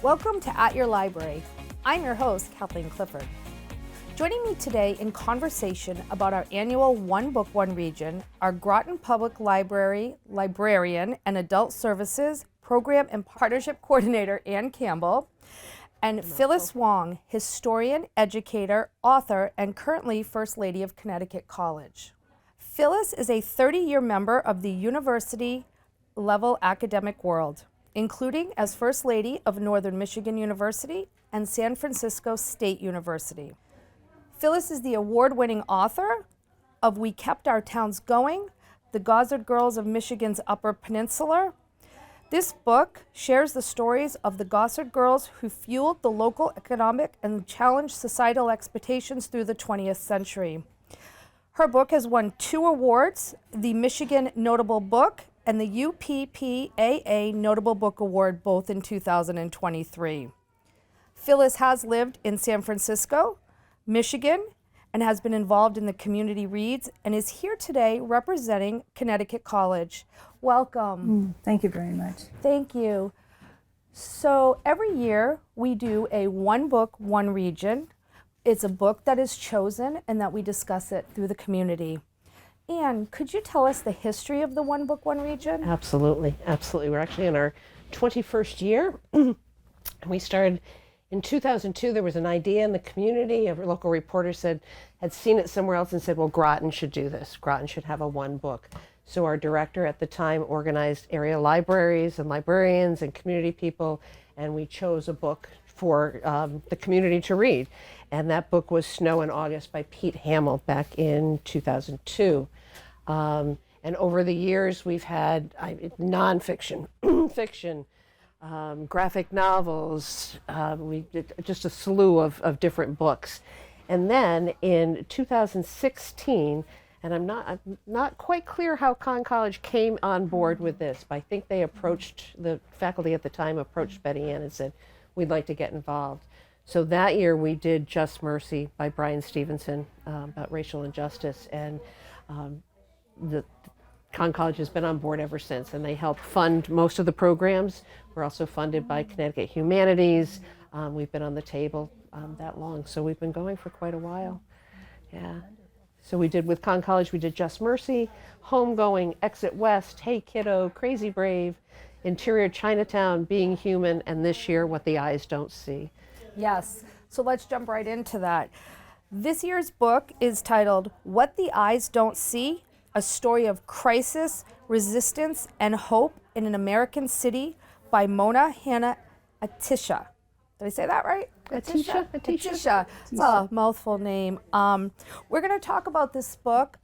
Welcome to At Your Library. I'm your host, Cathleen Clifford. Joining me today in conversation about our annual One Book, One Region are Groton Public Library Librarian and Adult Services Program and Partnership Coordinator Ann Campbell, and Phyllis Wong, historian, educator, author, and currently First Lady of Connecticut College. Phyllis is a 30-year member of the university-level academic world, including as First Lady of Northern Michigan University and San Francisco State University. Phyllis is the award-winning author of We Kept Our Towns Going, The Gossard Girls of Michigan's Upper Peninsula. This book shares the stories of the Gossard girls who fueled the local economic and challenged societal expectations through the 20th century. Her book has won 2 awards, the Michigan Notable Book and the UPPAA Notable Book Award, both in 2023. Phyllis has lived in San Francisco, Michigan, and has been involved in the community reads and is here today representing Connecticut College. Welcome. Thank you very much. Thank you. So every year we do a One Book, One Region. It's a book that is chosen and that we discuss it through the community. Anne, could you tell us the history of the One Book, One Region? Absolutely, absolutely. We're actually in our 21st year. We started in 2002. There was an idea in the community. A local reporter had seen it somewhere else and said, well, Groton should do this. Groton should have a one book. So our director at the time organized area libraries and librarians and community people, and we chose a book for the community to read. And that book was Snow in August by Pete Hamill back in 2002. And over the years, we've had nonfiction, fiction, graphic novels, we did just a slew of different books. And then in 2016, and I'm not quite clear how Conn College came on board with this, but I think they the faculty at the time approached Betty Ann and said, we'd like to get involved. So that year we did Just Mercy by Brian Stevenson about racial injustice, and the Conn College has been on board ever since, and they help fund most of the programs. We're also funded by Connecticut Humanities. We've been on the table that long, so we've been going for quite a while. Yeah. So we did with Conn College, we did Just Mercy, Homegoing, Exit West, Hey Kiddo, Crazy Brave, Interior Chinatown, Being Human, and this year, What the Eyes Don't See. Yes, so let's jump right into that. This year's book is titled What the Eyes Don't See, A Story of Crisis, Resistance, and Hope in an American City by Mona Hanna Atisha. Did I say that right? Atisha. It's a mouthful name. We're going to talk about this book.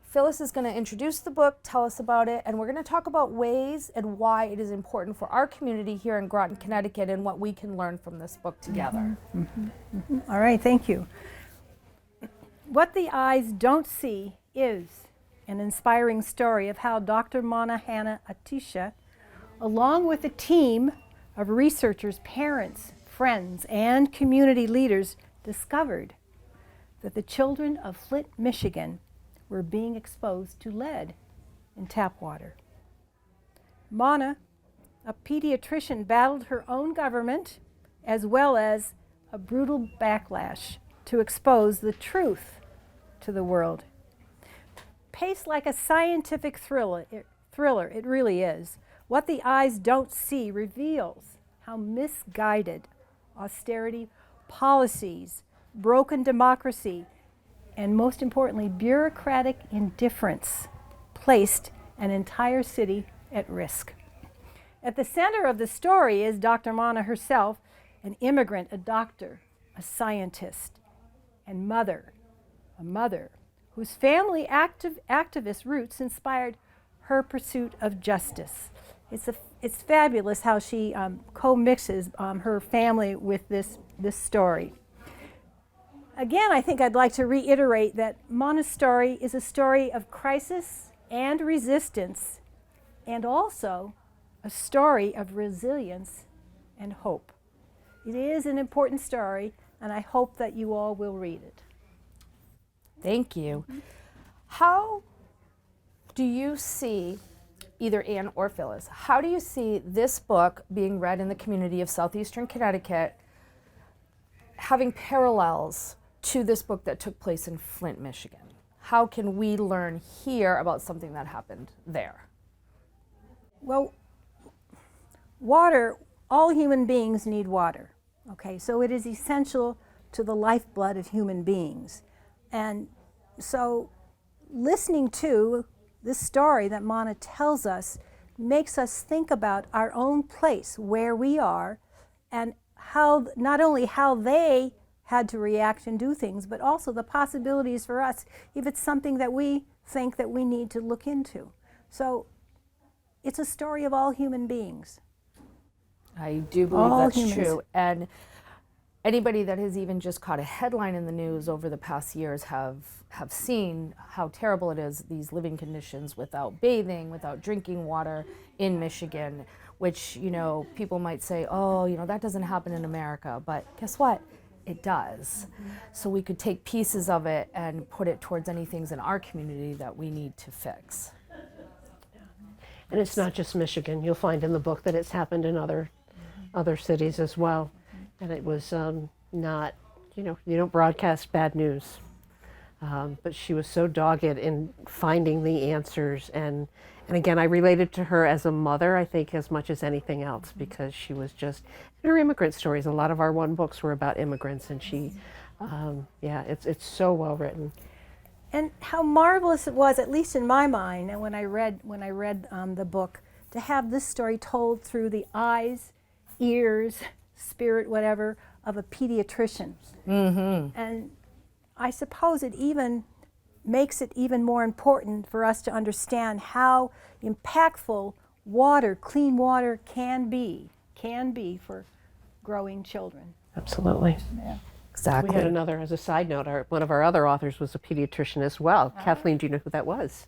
Phyllis is going to introduce the book, tell us about it, and we're going to talk about ways and why it is important for our community here in Groton, Connecticut, and what we can learn from this book together. All right, thank you. What the Eyes Don't See is an inspiring story of how Dr. Mona Hanna Atisha, along with a team of researchers, parents, friends, and community leaders, discovered that the children of Flint, Michigan were being exposed to lead in tap water. Mona, a pediatrician, battled her own government as well as a brutal backlash to expose the truth to the world. Paced like a scientific thriller, it really is. What the Eyes Don't See reveals how misguided austerity policies, broken democracy, and most importantly, bureaucratic indifference placed an entire city at risk. At the center of the story is Dr. Mona herself, an immigrant, a doctor, a scientist, and a mother whose family activist roots inspired her pursuit of justice. It's fabulous how she co-mixes her family with this story. Again, I think I'd like to reiterate that Mona's story is a story of crisis and resistance, and also a story of resilience and hope. It is an important story, and I hope that you all will read it. Thank you. How do you see either Anne or Phyllis, how do you see this book being read in the community of southeastern Connecticut having parallels to this book that took place in Flint, Michigan? How can we learn here about something that happened there? Well, water, all human beings need water, okay? So it is essential to the lifeblood of human beings. And so listening to this story that Mana tells us makes us think about our own place, where we are, and how, not only how they had to react and do things, but also the possibilities for us if it's something that we think that we need to look into. So it's a story of all human beings. I do believe All that's humans. true. And anybody that has even just caught a headline in the news over the past years have seen how terrible it is, these living conditions without bathing, without drinking water in Michigan, which, you know, people might say, oh, you know, that doesn't happen in America. But guess what? It does. So we could take pieces of it and put it towards any things in our community that we need to fix. And it's not just Michigan. You'll find in the book that it's happened in other cities as well. And it was not, you don't broadcast bad news. But she was so dogged in finding the answers. And again, I related to her as a mother, I think, as much as anything else, because she was just, her immigrant stories, a lot of our one books were about immigrants, and she, it's so well written. And how marvelous it was, at least in my mind, and when I read the book, to have this story told through the eyes, ears, spirit, whatever, of a pediatrician. Mm-hmm. And I suppose it even makes it even more important for us to understand how impactful water, clean water, can be for growing children. Absolutely. Yeah. Exactly. We had another, as a side note, one of our other authors was a pediatrician as well. Kathleen, do you know who that was?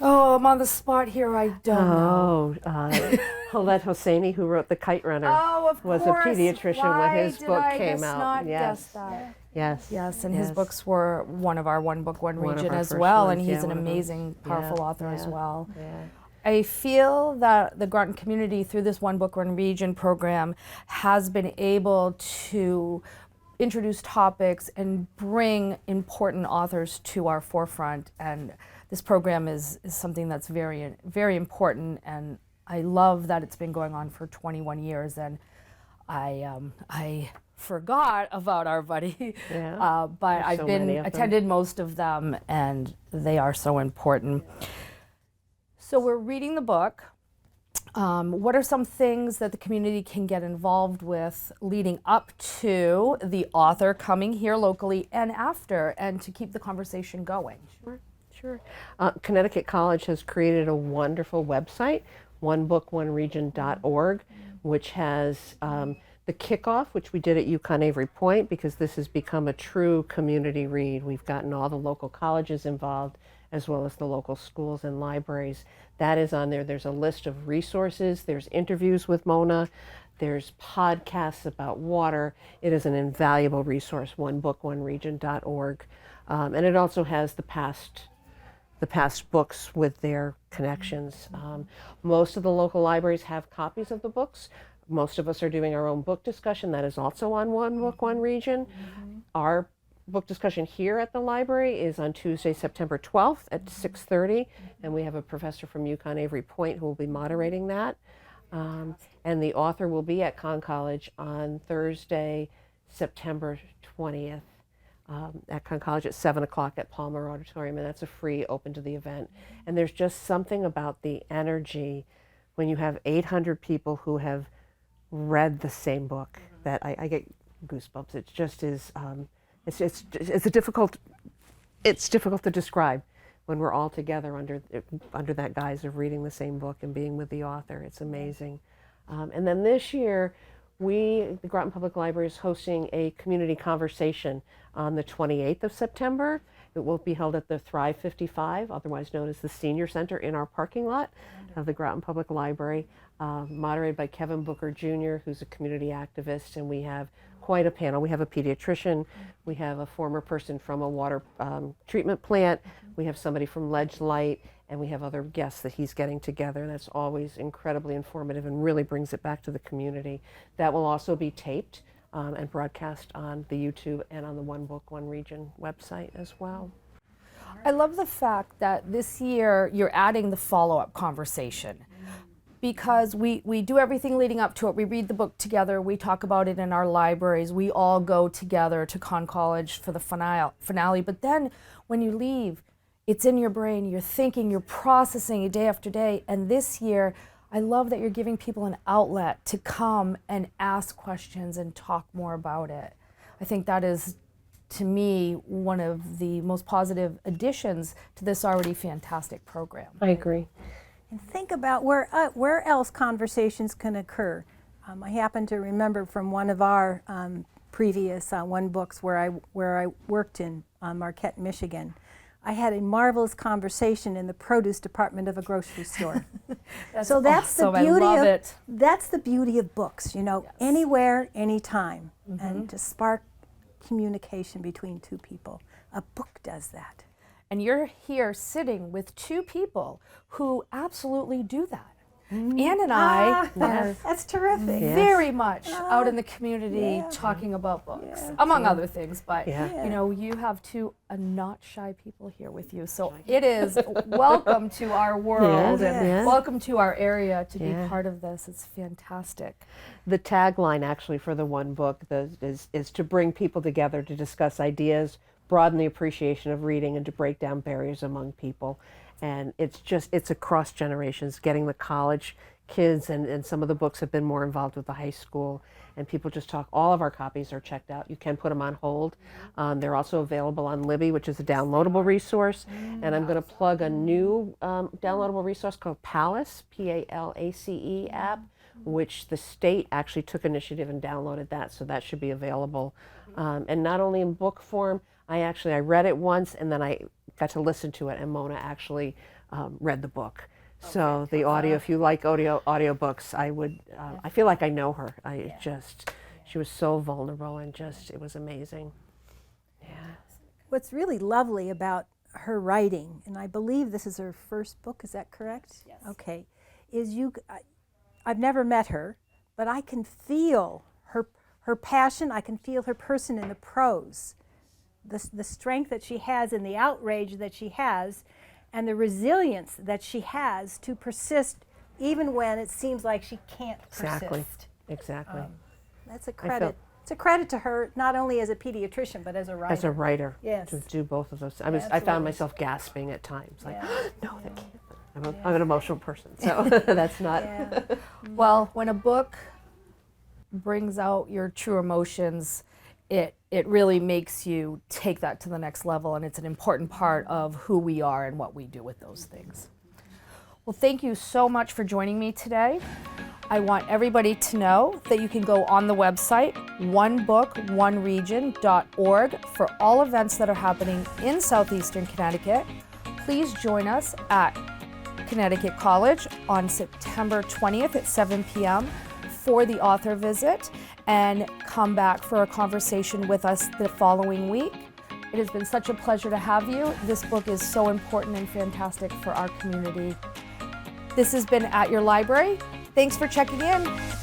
Oh, I'm on the spot here. I don't know. Colette Hosseini, who wrote The Kite Runner, was a pediatrician when his book came out. Guess that? Yes, and his books were one of our One Book, One One of Region our as first well, ones, and he's an one of them. amazing, powerful author as well. Yeah. I feel that the Groton community, through this One Book, One Region program, has been able to introduce topics and bring important authors to our forefront, and this program is something that's very, very important, and I love that it's been going on for 21 years, and I forgot about our buddy, but I've attended most of them, and they are so important. So we're reading the book. What are some things that the community can get involved with leading up to the author coming here locally and after, and to keep the conversation going? Sure. Connecticut College has created a wonderful website, onebookoneregion.org, which has the kickoff, which we did at UConn Avery Point, because this has become a true community read. We've gotten all the local colleges involved, as well as the local schools and libraries. That is on there. There's a list of resources. There's interviews with Mona. There's podcasts about water. It is an invaluable resource, onebookoneregion.org. And it also has the past books with their connections. Most of the local libraries have copies of the books. Most of us are doing our own book discussion. That is also on One Book, One Region. Our book discussion here at the library is on Tuesday, September 12th at 6:30, and we have a professor from UConn Avery Point who will be moderating that. And the author will be at Conn College on Thursday, September 20th. At Conn College at 7 o'clock at Palmer Auditorium, and that's a free, open to the event. And there's just something about the energy when you have 800 people who have read the same book that I get goosebumps. It just is, it's difficult to describe when we're all together under that guise of reading the same book and being with the author. It's amazing. And then this year, the Groton Public Library is hosting a community conversation on the 28th of September. It will be held at the Thrive 55, otherwise known as the Senior Center, in our parking lot of the Groton Public Library, moderated by Kevin Booker Jr., who's a community activist, and we have quite a panel. We have a pediatrician, we have a former person from a water treatment plant, we have somebody from Ledge Light, and we have other guests that he's getting together. That's always incredibly informative and really brings it back to the community. That will also be taped and broadcast on the YouTube and on the One Book, One Region website as well. I love the fact that this year you're adding the follow-up conversation, because we do everything leading up to it. We read the book together, we talk about it in our libraries, we all go together to Conn College for the finale. But then when you leave, it's in your brain, you're thinking, you're processing it day after day. And this year, I love that you're giving people an outlet to come and ask questions and talk more about it. I think that is, to me, one of the most positive additions to this already fantastic program. I agree. And think about where else conversations can occur. I happen to remember from one of our previous One Books where I worked in Marquette, Michigan. I had a marvelous conversation in the produce department of a grocery store. That's awesome. I love it. That's the beauty of books, you know, Yes. Anywhere, anytime, and to spark communication between two people. A book does that. And you're here sitting with two people who absolutely do that. Ann and I are That's terrific. very much out in the community yeah. talking about books, Yeah. among other things. But Yeah. you know, you have two not shy people here with you, so it is welcome to our world Yes, and yes. welcome to our area to Yeah. be part of this. It's fantastic. The tagline actually for the One Book is to bring people together to discuss ideas, broaden the appreciation of reading, and to break down barriers among people. And it's across generations, getting the college kids, and some of the books have been more involved with the high school, and people just talk. All of our copies are checked out. You can put them on hold. They're also available on Libby, which is a downloadable resource. And I'm going to plug a new downloadable resource called Palace, P-A-L-A-C-E app, which the state actually took initiative and downloaded that, so that should be available. And not only in book form, I read it once, and then I got to listen to it, and Mona actually read the book. So the audio, if you like audiobooks, I feel like I know her. She was so vulnerable, and it was amazing. Yeah. What's really lovely about her writing, and I believe this is her first book, is that correct? Yes. Okay, I've never met her, but I can feel her passion, I can feel her person in the prose. The strength that she has and the outrage that she has and the resilience that she has to persist even when it seems like she can't persist. Exactly. That's a credit. It's a credit to her, not only as a pediatrician, but as a writer. As a writer, Yes. to do both of those. I Absolutely. found myself gasping at times, like, Yeah. no, that can't. I'm an emotional person, so that's not. Yeah. Well, when a book brings out your true emotions, it really makes you take that to the next level, and it's an important part of who we are and what we do with those things. Well, thank you so much for joining me today. I want everybody to know that you can go on the website, onebookoneregion.org, for all events that are happening in Southeastern Connecticut. Please join us at Connecticut College on September 20th at 7 p.m. for the author visit, and come back for a conversation with us the following week. It has been such a pleasure to have you. This book is so important and fantastic for our community. This has been At Your Library. Thanks for checking in.